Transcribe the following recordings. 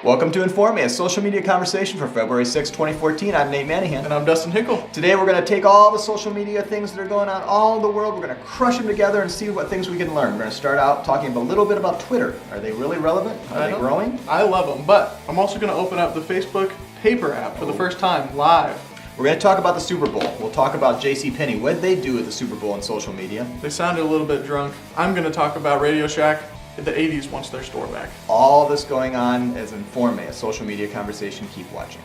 Welcome to Informe, a social media conversation for February 6, 2014. I'm Nate Manahan. And I'm Dustin Hickle. Today we're going to take all the social media things that are going on all in the world, we're going to crush them together and see what things we can learn. We're going to start out talking a little bit about Twitter. Are they really relevant? Are they growing? I love them, but I'm also going to open up the Facebook paper app for the first time live. We're going to talk about the Super Bowl. We'll talk about JCPenney. What did they do at the Super Bowl on social media? They sounded a little bit drunk. I'm going to talk about Radio Shack. The 80s wants their store back. All this going on as Informe, a social media conversation. Keep watching.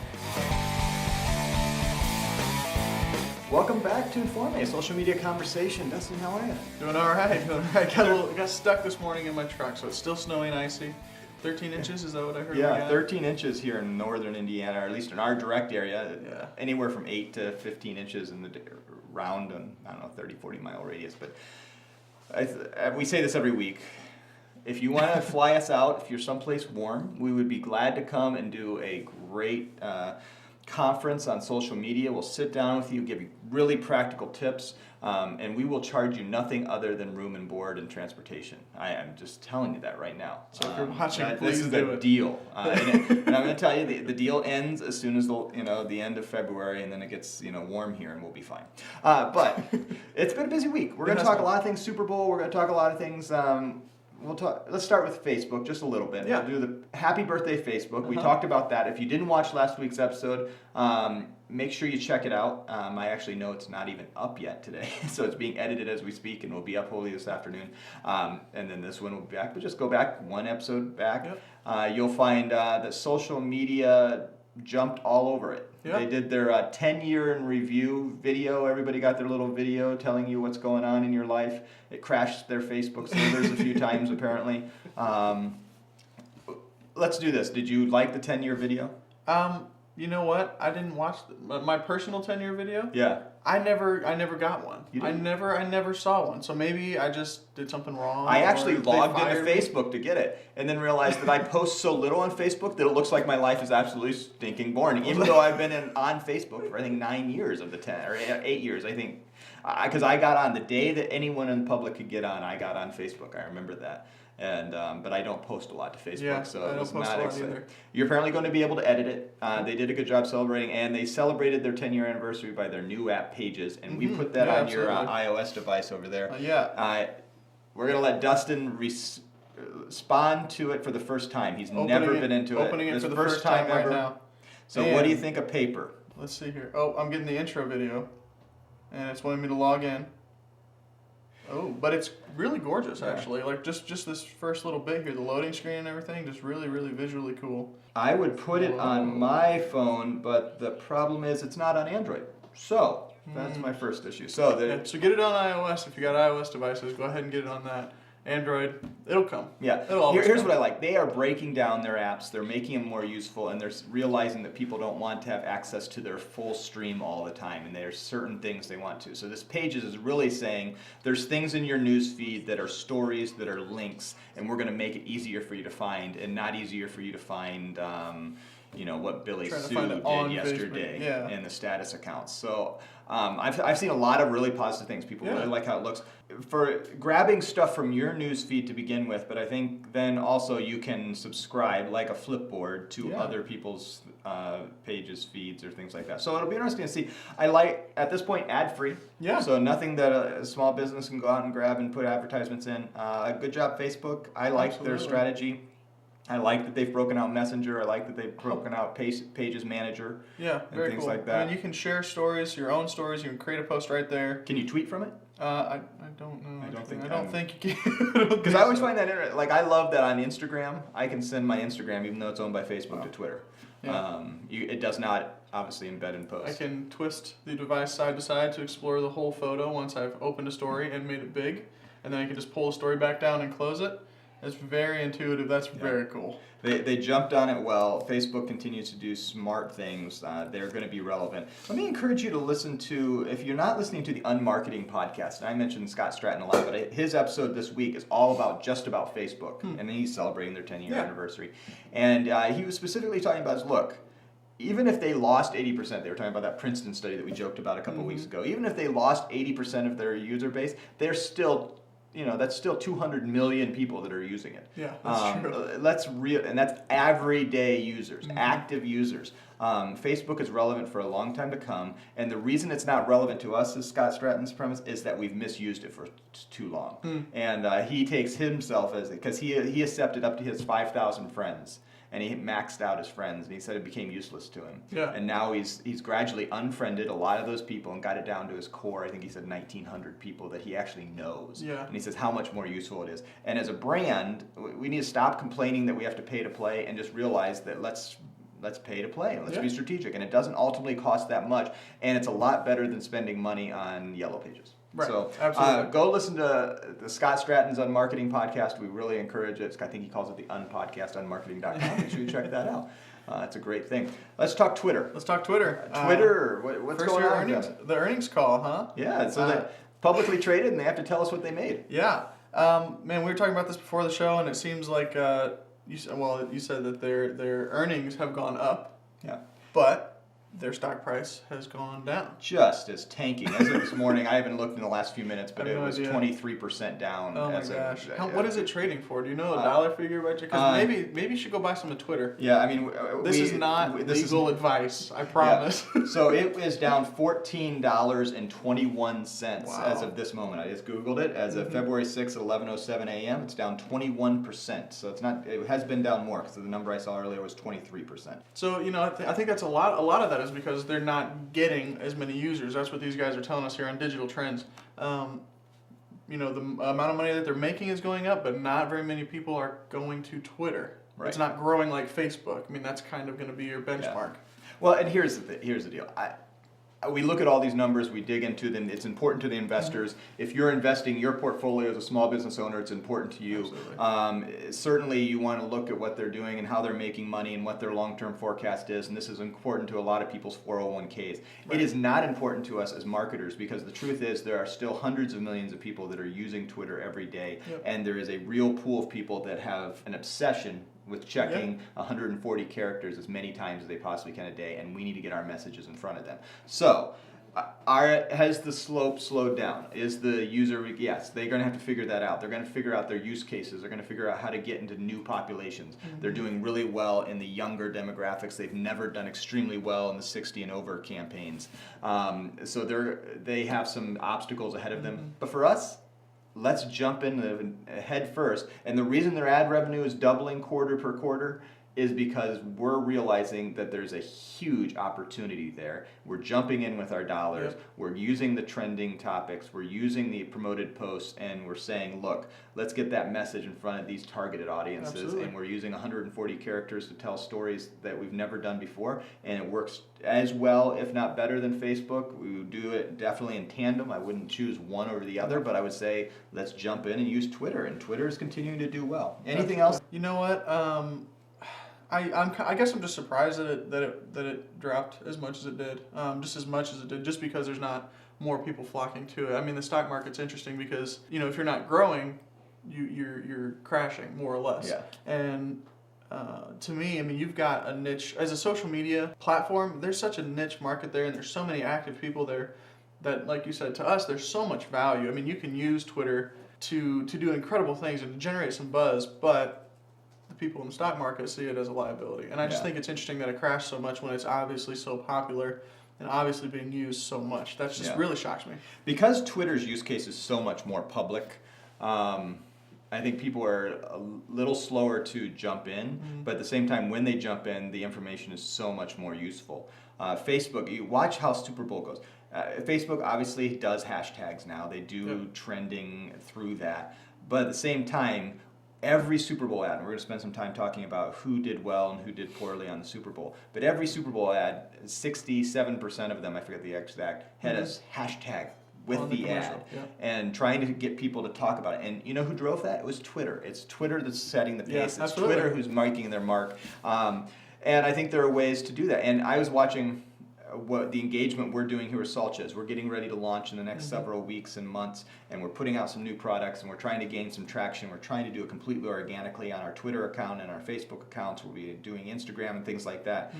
Welcome back to Informe, a social media conversation. Dustin, how are you? Doing all right. Got stuck this morning in my truck, so it's still snowy and icy. 13 inches, is that what I heard? Yeah, 13 inches here in northern Indiana, or at least in our direct area. Yeah. Anywhere from 8 to 15 inches in the round and, 30, 40 mile radius. But we say this every week. If you want to fly us out, if you're someplace warm, we would be glad to come and do a great conference on social media. We'll sit down with you, give you really practical tips, and we will charge you nothing other than room and board and transportation. I am just telling you that right now. So if you're watching, this is the deal. And I'm going to tell you, the deal ends as soon as the end of February, and then it gets warm here, and we'll be fine. But it's been a busy week. We're going to talk a lot of things Super Bowl. We're going to talk a lot of things. Let's start with Facebook just a little bit. Yeah. We'll do the Happy Birthday Facebook. We talked about that. If you didn't watch last week's episode, make sure you check it out. I actually know it's not even up yet today, so it's being edited as we speak, and will be up hopefully this afternoon. And then this one will be back. But just go back one episode back. Yep. You'll find that social media jumped all over it. Yep. They did their 10-year in review video. Everybody got their little video telling you what's going on in your life. It crashed their Facebook servers a few times, apparently. Let's do this. Did you like the 10-year video? You know what? I didn't watch my personal 10-year video. Yeah. I never got one. I never saw one. So maybe I just did something wrong. I actually logged into Facebook to get it, and then realized that I post so little on Facebook that it looks like my life is absolutely stinking boring. Even though I've been on Facebook for I think 9 years of the 10 or 8 years, I think, because I got on the day that anyone in the public could get on. I got on Facebook. I remember that. And but I don't post a lot to Facebook, so it was not exciting. You're apparently going to be able to edit it. They did a good job celebrating, and they celebrated their 10-year anniversary by their new app Pages, and we put that on your iOS device over there. We're going to let Dustin respond to it for the first time. He's never been into it. Opening it for the first time ever. Right now. So what do you think of Paper? Let's see here. Oh, I'm getting the intro video, and it's wanting me to log in. Oh, but it's really gorgeous, actually. Like just this first little bit here, the loading screen and everything, just really, really visually cool. I would put it on my phone, but the problem is it's not on Android. So that's my first issue. So get it on iOS. If you got iOS devices, go ahead and get it on that. Android, it'll come. Yeah. Here's what I like. They are breaking down their apps. They're making them more useful, and they're realizing that people don't want to have access to their full stream all the time, and there's certain things they want to. So this Pages is really saying there's things in your news feed that are stories, that are links, and we're going to make it easier for you to find, and not easier for you to find what Billy Sue did yesterday in the status accounts. So I've seen a lot of really positive things. People really like how it looks. For grabbing stuff from your news feed to begin with, but I think then also you can subscribe like a Flipboard to other people's pages, feeds, or things like that. So it'll be interesting to see. I like, at this point, ad-free. Yeah. So nothing that a small business can go out and grab and put advertisements in. Good job, Facebook. I like their strategy. I like that they've broken out Messenger. I like that they've broken out Pages Manager. Yeah, and things like that. I mean, you can share stories, your own stories. You can create a post right there. Can you tweet from it? I don't know. I don't think you can. Because I always find that interesting. Like, I love that on Instagram, I can send my Instagram, even though it's owned by Facebook, to Twitter. Yeah. It does not obviously embed in posts. I can twist the device side to side to explore the whole photo once I've opened a story and made it big, and then I can just pull the story back down and close it. It's very intuitive. That's very cool. They jumped on it well. Facebook continues to do smart things. They're going to be relevant. Let me encourage you to listen to, if you're not listening to the Unmarketing podcast, and I mentioned Scott Stratton a lot, but his episode this week is all about Facebook. And he's celebrating their 10-year anniversary. And he was specifically talking about, look, even if they lost 80%, they were talking about that Princeton study that we joked about a couple weeks ago, even if they lost 80% of their user base, they're still that's still 200 million people that are using it. Yeah, that's true. And that's everyday users, active users. Facebook is relevant for a long time to come, and the reason it's not relevant to us, as Scott Stratton's premise, is that we've misused it for too long. And he takes himself because he accepted up to his 5,000 friends, and he maxed out his friends, and he said it became useless to him. Yeah. And now he's gradually unfriended a lot of those people and got it down to his core. I think he said 1,900 people that he actually knows. Yeah. And he says how much more useful it is. And as a brand, we need to stop complaining that we have to pay to play and just realize that let's pay to play. Let's be strategic. And it doesn't ultimately cost that much. And it's a lot better than spending money on Yellow Pages. Right. So Absolutely. go listen to the Scott Stratton's Unmarketing podcast. We really encourage it. I think he calls it the Unpodcast, unmarketing.com. Make sure you check that out. It's a great thing. Let's talk Twitter. Let's talk Twitter. What's first going year on? earnings, the earnings call, huh? Yeah, so they're publicly traded and they have to tell us what they made. Yeah. Man, we were talking about this before the show, and it seems like you said that their earnings have gone up. Yeah. But their stock price has gone down. Just as tanking. As of this morning, I haven't looked in the last few minutes, but I have it no was idea. 23% down. Oh my gosh! What is it trading for? Do you know a dollar figure by chance? Because maybe you should go buy some of Twitter. Yeah, I mean, This is not legal advice. I promise. Yeah. So it is down $14.21 Wow. as of this moment. I just Googled it. As of February 6th at 11:07 a.m., it's down 21%. So it's not. It has been down more because the number I saw earlier was 23%. So I think that's a lot. A lot of that is because they're not getting as many users. That's what these guys are telling us here on Digital Trends. The amount of money that they're making is going up, but not very many people are going to Twitter. Right. It's not growing like Facebook. I mean, that's kind of going to be your benchmark. Well, and here's the deal. We look at all these numbers, we dig into them. It's important to the investors. If you're investing your portfolio as a small business owner, it's important to you. Certainly, you want to look at what they're doing and how they're making money and what their long-term forecast is. And this is important to a lot of people's 401ks. Right. It is not important to us as marketers because the truth is there are still hundreds of millions of people that are using Twitter every day, and there is a real pool of people that have an obsession with checking 140 characters as many times as they possibly can a day, and we need to get our messages in front of them. So, has the slope slowed down? Is the user, yes, they're going to have to figure that out. They're going to figure out their use cases. They're going to figure out how to get into new populations. They're doing really well in the younger demographics. They've never done extremely well in the 60 and over campaigns. So they have some obstacles ahead of them. But for us, let's jump in head first. And the reason their ad revenue is doubling quarter per quarter is because we're realizing that there's a huge opportunity there. We're jumping in with our dollars. We're using the trending topics. We're using the promoted posts, and we're saying, look, let's get that message in front of these targeted audiences. Absolutely. And we're using 140 characters to tell stories that we've never done before, and it works as well, if not better, than Facebook. We would do it definitely in tandem. I wouldn't choose one over the other, but I would say let's jump in and use Twitter, and Twitter is continuing to do well. Anything else? You know what? I guess I'm just surprised that it dropped as much as it did, just because there's not more people flocking to it. I mean, the stock market's interesting because if you're not growing, you're crashing more or less. Yeah. And to me, I mean, you've got a niche as a social media platform. There's such a niche market there, and there's so many active people there that, like you said, to us, there's so much value. I mean, you can use Twitter to do incredible things and to generate some buzz, but the people in the stock market see it as a liability. And I just think it's interesting that it crashed so much when it's obviously so popular and obviously being used so much. That just really shocks me. Because Twitter's use case is so much more public, I think people are a little slower to jump in, but at the same time, when they jump in, the information is so much more useful. Facebook, you watch how Super Bowl goes. Facebook obviously does hashtags now. They do trending through that. But at the same time, every Super Bowl ad, and we're going to spend some time talking about who did well and who did poorly on the Super Bowl, but every Super Bowl ad, 67% of them, I forget the exact, had a hashtag with the ad, and trying to get people to talk about it. And you know who drove that? It was Twitter. It's Twitter that's setting the pace. It's Twitter who's making their mark. And I think there are ways to do that. And I was watching what the engagement we're doing here with Salches. We're getting ready to launch in the next several weeks and months, and we're putting out some new products, and we're trying to gain some traction. We're trying to do it completely organically on our Twitter account and our Facebook accounts. We'll be doing Instagram and things like that.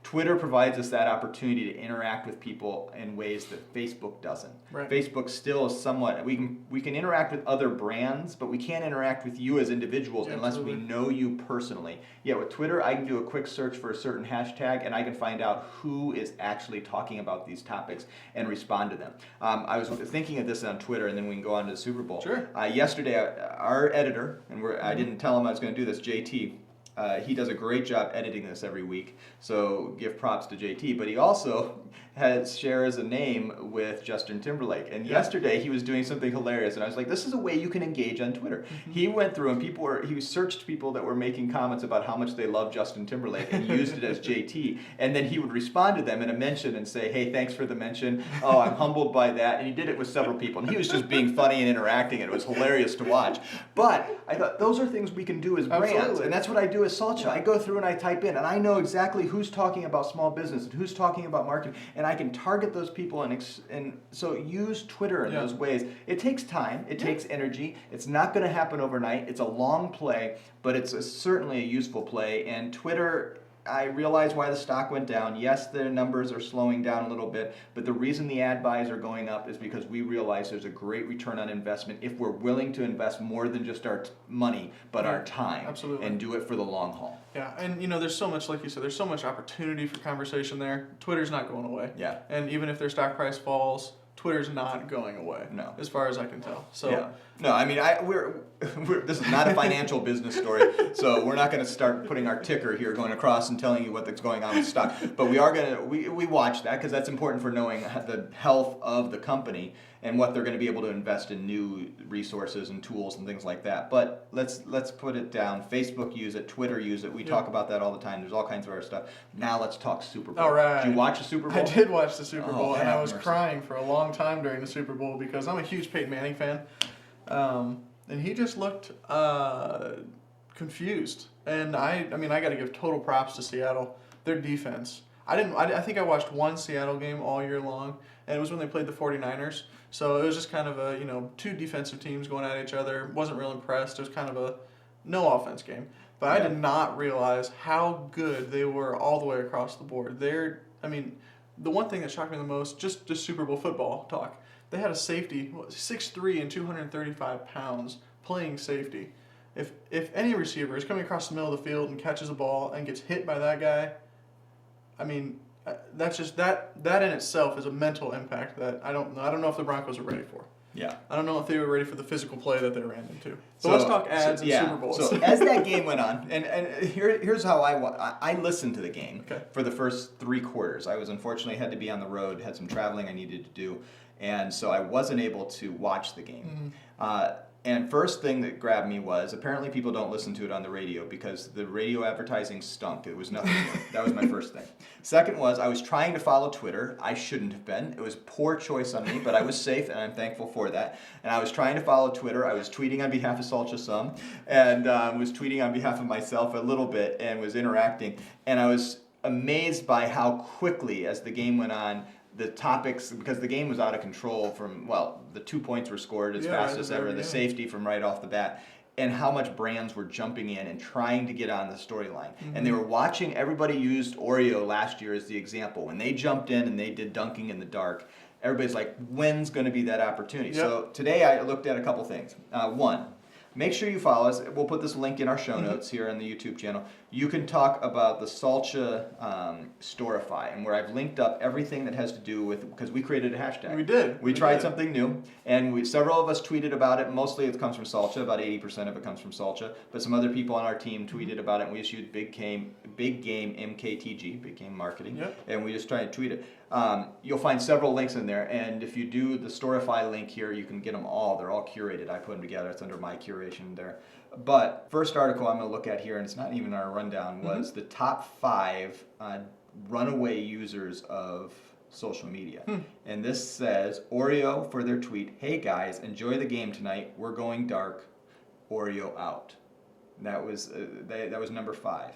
Twitter provides us that opportunity to interact with people in ways that Facebook doesn't. Right. Facebook still is somewhat, we can interact with other brands, but we can't interact with you as individuals unless we know you personally. Yeah, with Twitter, I can do a quick search for a certain hashtag and I can find out who is actually talking about these topics and respond to them. I was thinking of this on Twitter, and then we can go on to the Super Bowl. Sure. Yesterday, our editor, and I didn't tell him I was going to do this, JT, he does a great job editing this every week, so give props to JT. But he also shares a name with Justin Timberlake. And yesterday he was doing something hilarious, and I was like, "This is a way you can engage on Twitter." He went through and he searched people that were making comments about how much they love Justin Timberlake and used it as JT, and then he would respond to them in a mention and say, "Hey, thanks for the mention. Oh, I'm humbled by that." And he did it with several people, and he was just being funny and interacting, and it was hilarious to watch. But I thought those are things we can do as brands, Absolutely. and that's what I do as Salcha. I go through and I type in, and I know exactly who's talking about small business and who's talking about marketing, and I can target those people, and so use Twitter in those ways. It takes time, it takes energy. It's not going to happen overnight. It's a long play, but it's certainly a useful play. And Twitter, I realize why the stock went down. Yes, the numbers are slowing down a little bit, but the reason the ad buys are going up is because we realize there's a great return on investment if we're willing to invest more than just our money, but our time. Absolutely. And do it for the long haul. Yeah, and there's so much, like you said, there's so much opportunity for conversation there. Twitter's not going away. Yeah. And even if their stock price falls, Twitter's not going away. No. As far as I can tell. So. Yeah. No, I mean, we're this is not a financial business story, so we're not going to start putting our ticker here going across and telling you what's going on with stock. But we are going to we watch that because that's important for knowing the health of the company and what they're going to be able to invest in new resources and tools and things like that. But let's put it down. Facebook use it, Twitter use it. We talk about that all the time. There's all kinds of other stuff. Now let's talk Super Bowl. All right. Did you watch the Super Bowl? I did watch the Super Bowl, and I was mercy. crying for a long time during the Super Bowl because I'm a huge Peyton Manning fan. And he just looked confused. And I got to give total props to Seattle. Their defense. I think I watched one Seattle game all year long, and it was when they played the 49ers. So it was just kind of a, two defensive teams going at each other. Wasn't real impressed. It was kind of a no offense game. But I did not realize how good they were all the way across the board. The one thing that shocked me the most, just Super Bowl football talk, they had a safety, 6'3" and 235 pounds, playing safety. If any receiver is coming across the middle of the field and catches a ball and gets hit by that guy, that's just that in itself is a mental impact that I don't know if the Broncos are ready for. Yeah. I don't know if they were ready for the physical play that they ran into. So let's talk ads and Super Bowls. So as that game went on, and here's how I listened to the game for the first 3 quarters. I was unfortunately had to be on the road, had some traveling I needed to do, and so I wasn't able to watch the game. And first thing that grabbed me was apparently people don't listen to it on the radio because the radio advertising stunk. It was nothing new. That was my first thing. Second was I was trying to follow Twitter. I shouldn't have been. It was a poor choice on me, but I was safe and I'm thankful for that. And I was trying to follow Twitter. I was tweeting on behalf of Salcha some and was tweeting on behalf of myself a little bit and was interacting. And I was amazed by how quickly as the game went on, the topics, because the game was out of control from, the 2 points were scored as fast as ever, the safety from right off the bat, and how much brands were jumping in and trying to get on the storyline. And they were watching, everybody used Oreo last year as the example. When they jumped in and they did dunking in the dark, everybody's like, when's going to be that opportunity? So today I looked at a couple things. One, make sure you follow us. We'll put this link in our show notes here on the YouTube channel. You can talk about the Salcha Storify, and where I've linked up everything that has to do with, because we created a hashtag. We did. We tried something new, and several of us tweeted about it. Mostly it comes from Salcha. About 80% of it comes from Salcha. But some other people on our team tweeted about it, and we issued Big Game MKTG, Big Game Marketing, and we just tried to tweet it. You'll find several links in there, and if you do the Storify link here, you can get them all. They're all curated. I put them together. It's under my curation there. But first article I'm going to look at here, and it's not even our rundown, was the top 5 runaway users of social media. And this says, Oreo for their tweet, "Hey guys, enjoy the game tonight. We're going dark. Oreo out." That was number 5.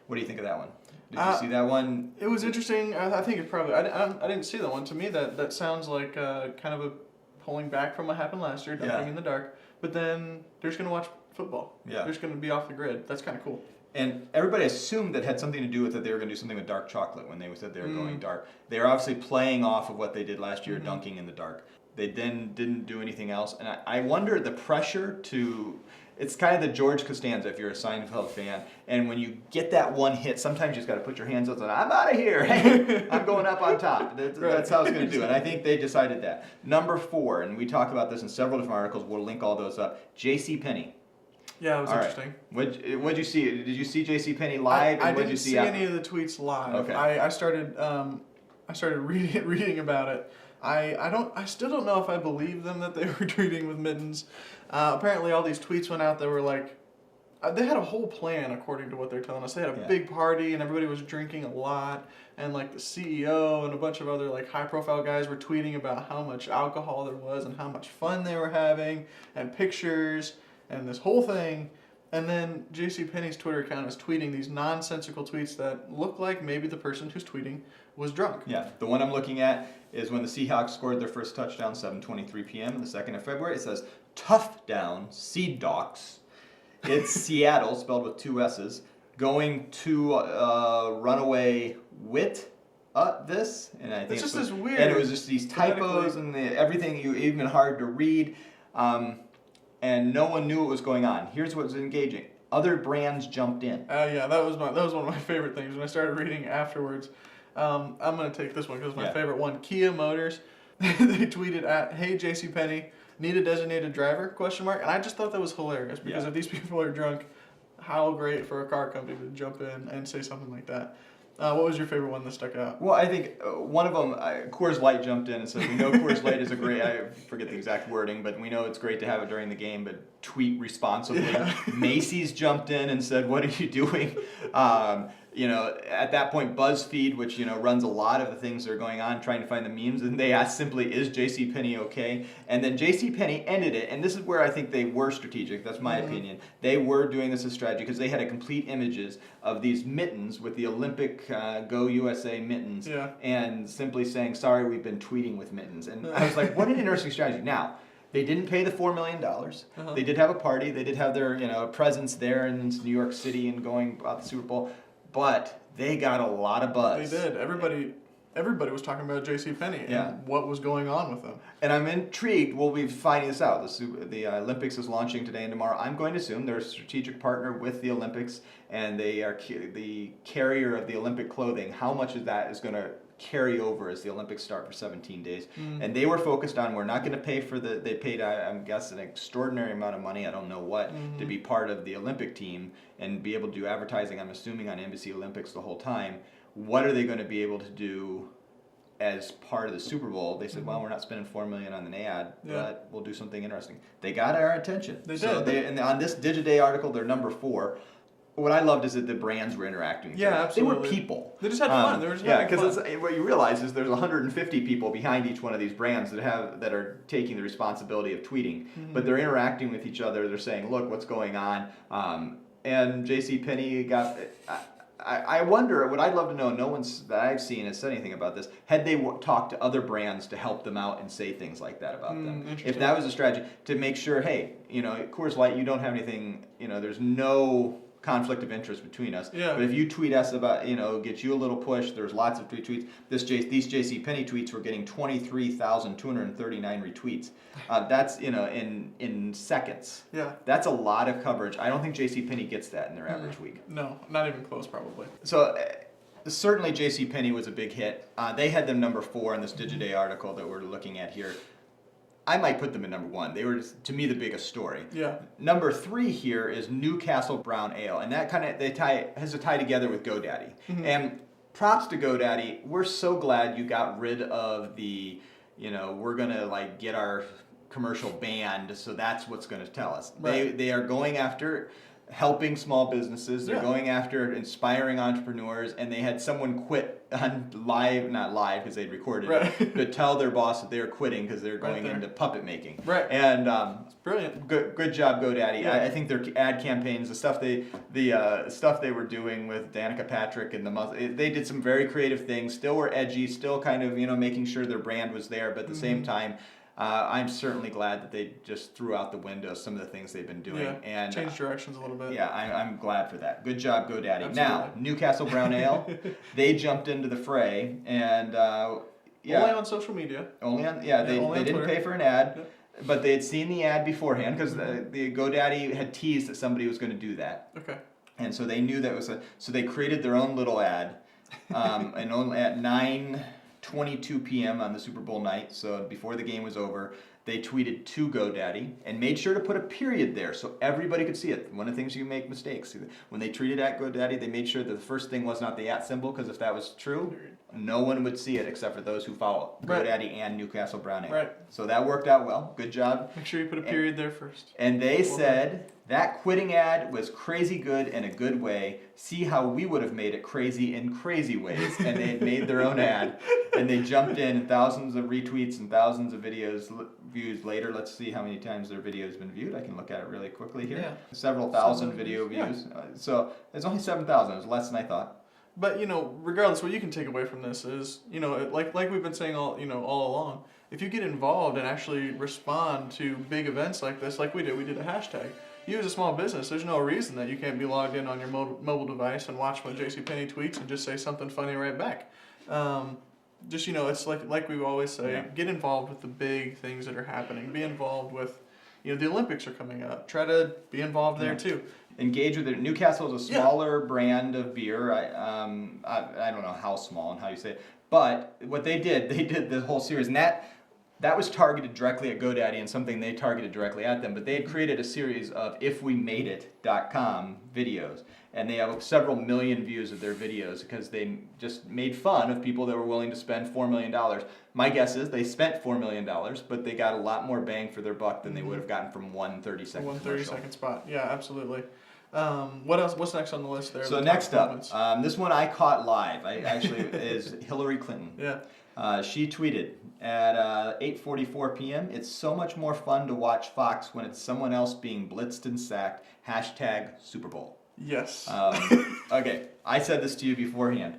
What do you think of that one? Did you see that one? It was interesting. I think it probably. I didn't see that one. To me, that sounds like kind of a pulling back from what happened last year, dumping in the dark. But then they're just going to watch football. Yeah. They're just going to be off the grid. That's kind of cool. And everybody assumed that had something to do with that they were going to do something with dark chocolate when they said they were going dark. They were obviously playing off of what they did last year, dunking in the dark. They then didn't do anything else. And I wonder the pressure to... It's kind of the George Costanza if you're a Seinfeld fan. And when you get that one hit, sometimes you just got to put your hands up and I'm out of here. Hey, I'm going up on top. That's how it's going to do it. And I think they decided that. Number 4, and we talk about this in several different articles. We'll link all those up. JCPenney. Yeah, it was interesting. Right. What'd you see? Did you see JCPenney live? I didn't see any of the tweets live. Okay. I started reading about it. I still don't know if I believe them that they were tweeting with mittens. Apparently all these tweets went out that were like, they had a whole plan according to what they're telling us. They had a big party and everybody was drinking a lot, and like the CEO and a bunch of other like high profile guys were tweeting about how much alcohol there was and how much fun they were having and pictures and this whole thing. And then JCPenney's Twitter account is tweeting these nonsensical tweets that look like maybe the person who's tweeting was drunk. Yeah, the one I'm looking at is when the Seahawks scored their first touchdown, 7:23 p.m. on the 2nd of February. It says, "Tough down, Seed Docs." It's Seattle, spelled with 2 S's, going to runaway wit this. And I think it's just this weird. And it was just these typos and everything even hard to read. And no one knew what was going on. Here's what was engaging. Other brands jumped in. Yeah, that was one of my favorite things. When I started reading afterwards, I'm going to take this one because it's my favorite one. Kia Motors, they tweeted at, "Hey JCPenney, need a designated driver?" ? And I just thought that was hilarious because if these people are drunk, how great for a car company to jump in and say something like that. What was your favorite one that stuck out? Well, I think one of them, Coors Light jumped in and said, "We know Coors Light is a great," I forget the exact wording, but we know it's great to have it during the game, but tweet responsibly. Yeah. Macy's jumped in and said, "What are you doing?" At that point, BuzzFeed, which, runs a lot of the things that are going on, trying to find the memes, and they asked simply, "Is JCPenney okay?" And then JCPenney ended it, and this is where I think they were strategic, that's my opinion. They were doing this as strategy because they had a complete images of these mittens with the Olympic Go USA mittens, and simply saying, "Sorry, we've been tweeting with mittens." And I was like, what an interesting strategy. Now, they didn't pay the $4 million. They did have a party. They did have their presence there in New York City and going about the Super Bowl. But they got a lot of buzz. They did. Everybody was talking about JCPenney and what was going on with them. And I'm intrigued. We'll be finding this out. The Olympics is launching today and tomorrow. I'm going to assume they're a strategic partner with the Olympics, and they are the carrier of the Olympic clothing. How much of that is going to carry over as the Olympics start for 17 days? And they were focused on, we're not going to pay for they paid, I'm guessing, an extraordinary amount of money, I don't know what, to be part of the Olympic team and be able to do advertising, I'm assuming, on NBC Olympics the whole time. What are they going to be able to do as part of the Super Bowl? They said, well, we're not spending $4 million on an ad, but we'll do something interesting. They got our attention. They did. And on this Digiday article, they're number 4. What I loved is that the brands were interacting with each other. Absolutely. They were people. They just had fun. They were just having fun. Because what you realize is there's 150 people behind each one of these brands that are taking the responsibility of tweeting. But they're interacting with each other. They're saying, look, what's going on? And JCPenney got... I wonder, what I'd love to know, no one's that I've seen has said anything about this, had they talked to other brands to help them out and say things like that about them. If that was a strategy, to make sure, hey, Coors Light, you don't have anything, there's no conflict of interest between us. But if you tweet us about, get you a little push, there's lots of tweets. These JCPenney tweets were getting 23,239 retweets. That's, in seconds. Yeah. That's a lot of coverage. I don't think JCPenney gets that in their average week. No, not even close, probably. So certainly JCPenney was a big hit. They had them number 4 in this Digiday article that we're looking at here. I might put them in number 1. They were, to me, the biggest story. Yeah. Number 3 here is Newcastle Brown Ale, and that has a tie together with GoDaddy. And props to GoDaddy. We're so glad you got rid of the, we're gonna get our commercial banned, so that's what's going to tell us. Right. They are going after helping small businesses. They're going after inspiring entrepreneurs, and they had someone quit on live, not live because they'd recorded it, but tell their boss that they were quitting because they're going into puppet making. Right. And it's brilliant. Good job, GoDaddy. Yeah. I think their ad campaigns, the stuff they were doing with Danica Patrick and they did some very creative things. Still were edgy. Still kind of making sure their brand was there, but at the same time. I'm certainly glad that they just threw out the window some of the things they've been doing. Yeah, And change directions a little bit. yeah, I'm glad for that. Good job, GoDaddy. Absolutely. Now, Newcastle Brown Ale, they jumped into the fray, and yeah, Only on social media. only on Yeah, they only on didn't Twitter. pay for an ad, Yep. but they had seen the ad beforehand because the GoDaddy had teased that somebody was going to do that. Okay. And so they knew that was so they created their own little ad, and only at 9:22 p.m. on the Super Bowl night, so before the game was over, they tweeted to GoDaddy and made sure to put a period there so everybody could see it. One of the things you make mistakes when they tweeted at GoDaddy, they made sure that the first thing was not the @ symbol, because if that was true, no one would see it except for those who follow Right. GoDaddy and Newcastle Brown Ale. Right. So that worked out well. Good job. Make sure you put a period there first. And they Well said that quitting ad was crazy good in a good way. See how we would have made it crazy in crazy ways. And they had made their own ad. And they jumped in, thousands of retweets and thousands of views later. Let's see how many times their video has been viewed. I can look at it really quickly here. Yeah. Several thousand 7,000 video views. views. So it's only 7,000. It was less than I thought. But regardless, what you can take away from this is, like we've been saying all along, if you get involved and actually respond to big events like this, like we did a hashtag. You as a small business, there's no reason that you can't be logged in on your mobile device and watch when JCPenney tweets and just say something funny right back. It's like we always say, Yeah. get involved with the big things that are happening. Be involved with, the Olympics are coming up. Try to be involved there too. Engage with it. Newcastle is a smaller brand of beer. I don't know how small and how you say it, but what they did the whole series, and that was targeted directly at GoDaddy and something they targeted directly at them. But they had created a series of ifwemadeit.com videos, and they have several million views of their videos because they just made fun of people that were willing to spend $4 million. My guess is they spent $4 million, but they got a lot more bang for their buck than they would have gotten from one 30-second One commercial. 30-second spot. Yeah, absolutely. What else? What's next on the list there? So The next top up, moments? this one I caught live. Is Hillary Clinton. Yeah. She tweeted at 8:44 p.m. It's so much more fun to watch Fox when it's someone else being blitzed and sacked. #Super Bowl. Yes. Okay, I said this to you beforehand.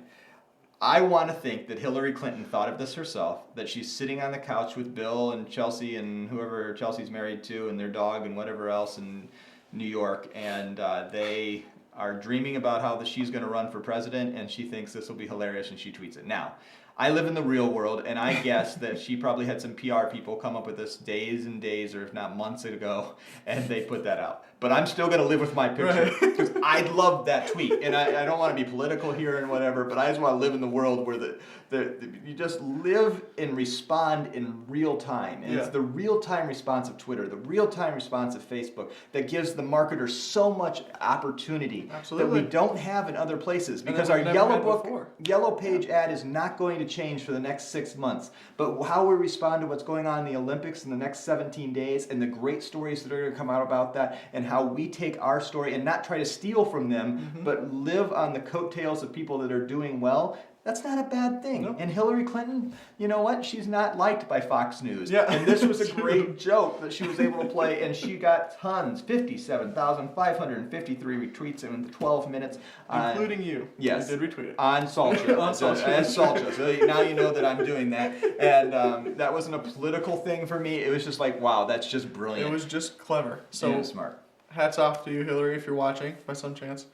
I want to think that Hillary Clinton thought of this herself, that she's sitting on the couch with Bill and Chelsea and whoever Chelsea's married to and their dog and whatever else in New York, and they are dreaming about how she's going to run for president, and she thinks this will be hilarious, and she tweets it. Now, I live in the real world, and I guess that she probably had some PR people come up with this days and days, or if not months ago, and they put that out. But I'm still going to live with my picture, because I love that tweet, and I don't want to be political here and whatever, but I just want to live in the world where you just live and respond in real time. And it's the real-time response of Twitter, the real-time response of Facebook that gives the marketers so much opportunity that we don't have in other places. Because our Yellow Page ad is not going to change for the next 6 months. But how we respond to what's going on in the Olympics in the next 17 days and the great stories that are going to come out about that, and how we take our story and not try to steal from them, but live on the coattails of people that are doing well, that's not a bad thing. Nope. And Hillary Clinton, you know what? She's not liked by Fox News. Yeah. And this was a great joke that she was able to play, and she got tons, 57,553 retweets in 12 minutes. Including you. Yes. You did retweet it. On Salcha. On Salcha. And Salcha. So now you know that I'm doing that. And that wasn't a political thing for me. It was just like, wow, that's just brilliant. It was just clever. So it was smart. Hats off to you, Hillary, if you're watching by some chance.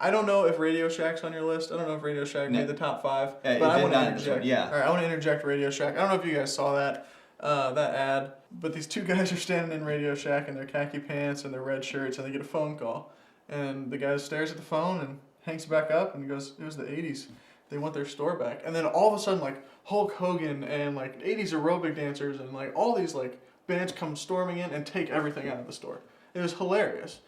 I don't know if Radio Shack's on your list. I don't know if Radio Shack made the top 5. But I want to interject. Yeah. All right, I want to interject Radio Shack. I don't know if you guys saw that ad, but these two guys are standing in Radio Shack in their khaki pants and their red shirts, and they get a phone call. And the guy stares at the phone and hangs back up and goes, "It was the 80s. They want their store back." And then all of a sudden, like Hulk Hogan and like 80s aerobic dancers and like all these like bands come storming in and take everything out of the store. It was hilarious.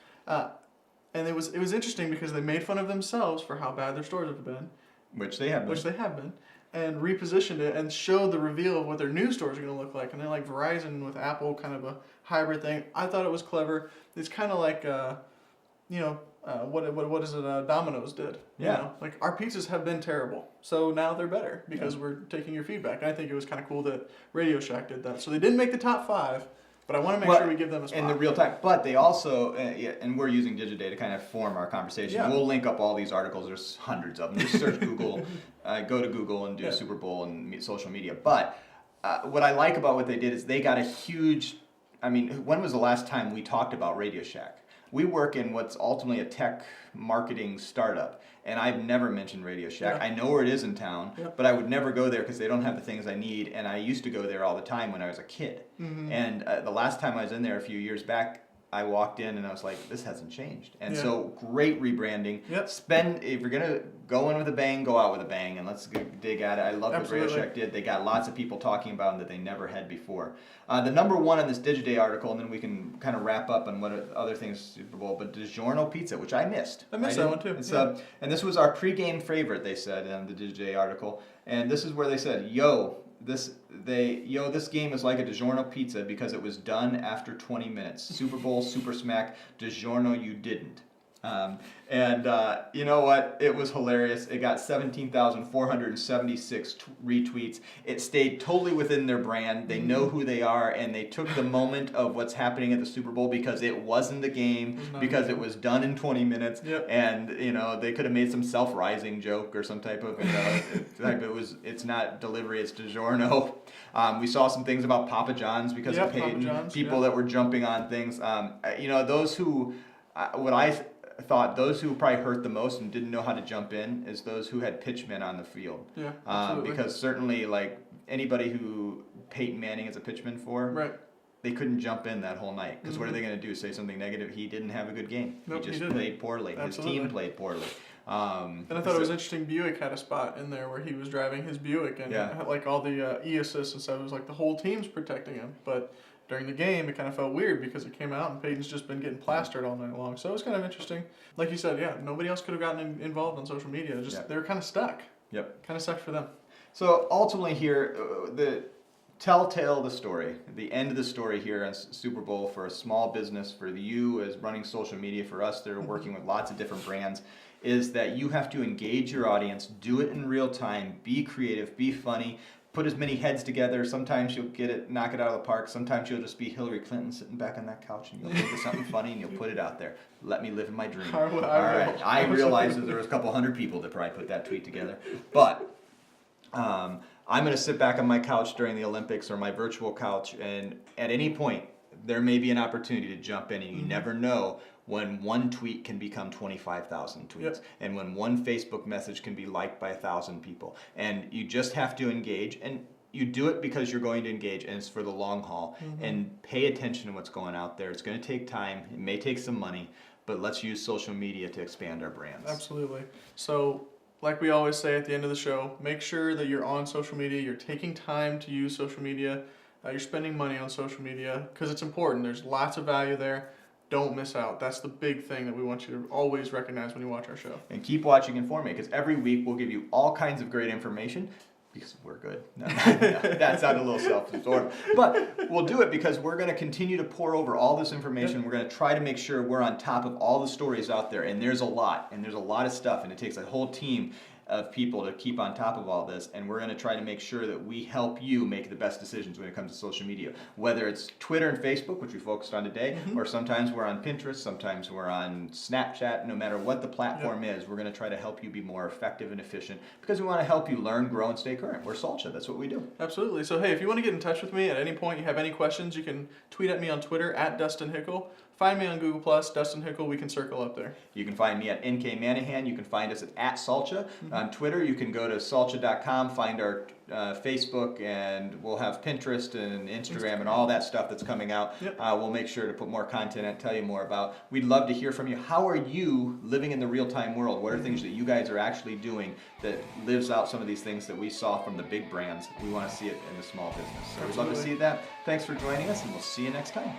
And it was interesting because they made fun of themselves for how bad their stores have been. Which they have been. And repositioned it and showed the reveal of what their new stores are going to look like. And they're like Verizon with Apple, kind of a hybrid thing. I thought it was clever. It's kind of like, what is it? Domino's did. Yeah. You know? Like our pizzas have been terrible, so now they're better because we're taking your feedback. And I think it was kind of cool that Radio Shack did that. So they didn't make the top 5. But I want to make sure we give them a spot. In the real time. But they also, and we're using Digiday to kind of form our conversation. Yeah. We'll link up all these articles. There's hundreds of them. Just search Google, go to Google and do Super Bowl and social media. But what I like about what they did is they got a huge. I mean, when was the last time we talked about Radio Shack? We work in what's ultimately a tech marketing startup, and I've never mentioned Radio Shack. Yeah. I know where it is in town, Yeah. but I would never go there because they don't have the things I need, and I used to go there all the time when I was a kid. Mm-hmm. And the last time I was in there a few years back, I walked in and I was like, this hasn't changed. And Yeah. so great rebranding. Yep. If you're gonna go in with a bang, go out with a bang, and let's dig at it. I love what Radio Absolutely. Shack did. They got lots of people talking about them that they never had before. The number one on this Digiday article, and then we can kind of wrap up on what other things Super Bowl, but DiGiorno pizza, which I missed. I missed that one too. It's, Yeah. and this was our pregame favorite, they said in the Digiday article, and this is where they said, this game is like a DiGiorno pizza because it was done after 20 minutes. Super Bowl, Super Smack, DiGiorno, you didn't. You know what? It was hilarious. It got 17,476 retweets. It stayed totally within their brand. They know who they are, and they took the moment of what's happening at the Super Bowl because it wasn't the game, because it was done in 20 minutes. Yep. And they could have made some self-rising joke or some type of it's not delivery, it's DiGiorno. We saw some things about Papa John's because of Peyton. People that were jumping on things. Those who those who probably hurt the most and didn't know how to jump in is those who had pitchmen on the field. Yeah, absolutely. Because certainly, like anybody who Peyton Manning is a pitchman for, Right. they couldn't jump in that whole night. Because what are they going to do? Say something negative? He didn't have a good game. Nope, he just didn't. played poorly. Absolutely. His team played poorly. And I thought it was interesting. Buick had a spot in there where he was driving his Buick, and had, like all the e-assists and stuff. It was like the whole team's protecting him, but during the game, it kind of felt weird because it came out and Peyton's just been getting plastered all night long. So it was kind of interesting. Like you said, nobody else could have gotten involved on social media. They were kind of stuck. Yep. Kind of sucked for them. So ultimately here, the telltale of the story, the end of the story here on Super Bowl for a small business, for you as running social media, for us that are working with lots of different brands, is that you have to engage your audience, do it in real time, be creative, be funny, put as many heads together. Sometimes you'll knock it out of the park. Sometimes you'll just be Hillary Clinton sitting back on that couch and you'll think of something funny and you'll put it out there. Let me live in my dream. All right. I realize that there was a couple hundred people that probably put that tweet together. But I'm going to sit back on my couch during the Olympics or my virtual couch, and at any point there may be an opportunity to jump in, and you never know when one tweet can become 25,000 tweets, Yep. and when one Facebook message can be liked by 1,000 people. And you just have to engage, and you do it because you're going to engage, and it's for the long haul. And pay attention to what's going out there. It's going to take time. It may take some money, but let's use social media to expand our brands. Absolutely. So, like we always say at the end of the show, make sure that you're on social media, you're taking time to use social media, you're spending money on social media, because it's important. There's lots of value there. Don't miss out. That's the big thing that we want you to always recognize when you watch our show. And keep watching Informe, because every week we'll give you all kinds of great information. Because we're good. No, that sounded a little self-absorbed. But we'll do it because we're going to continue to pour over all this information. Yep. We're going to try to make sure we're on top of all the stories out there. And there's a lot. And there's a lot of stuff. And it takes a whole team of people to keep on top of all this, and we're going to try to make sure that we help you make the best decisions when it comes to social media, whether it's Twitter and Facebook, which we focused on today, or sometimes we're on Pinterest, sometimes we're on Snapchat. No matter what the platform is, we're going to try to help you be more effective and efficient, because we want to help you learn, grow, and stay current. We're Salcha. That's what we do. Absolutely. So hey, if you want to get in touch with me at any point, you have any questions, you can tweet at me on Twitter at Dustin Hickle. Find me on Google+, Dustin Hickle. We can circle up there. You can find me at NK Manahan. You can find us at Salcha. On Twitter, you can go to salcha.com, find our Facebook, and we'll have Pinterest and Instagram and all that stuff that's coming out. Yep. We'll make sure to put more content and tell you more about. We'd love to hear from you. How are you living in the real-time world? What are things that you guys are actually doing that lives out some of these things that we saw from the big brands? We want to see it in the small business. So we'd love to see that. Thanks for joining us, and we'll see you next time.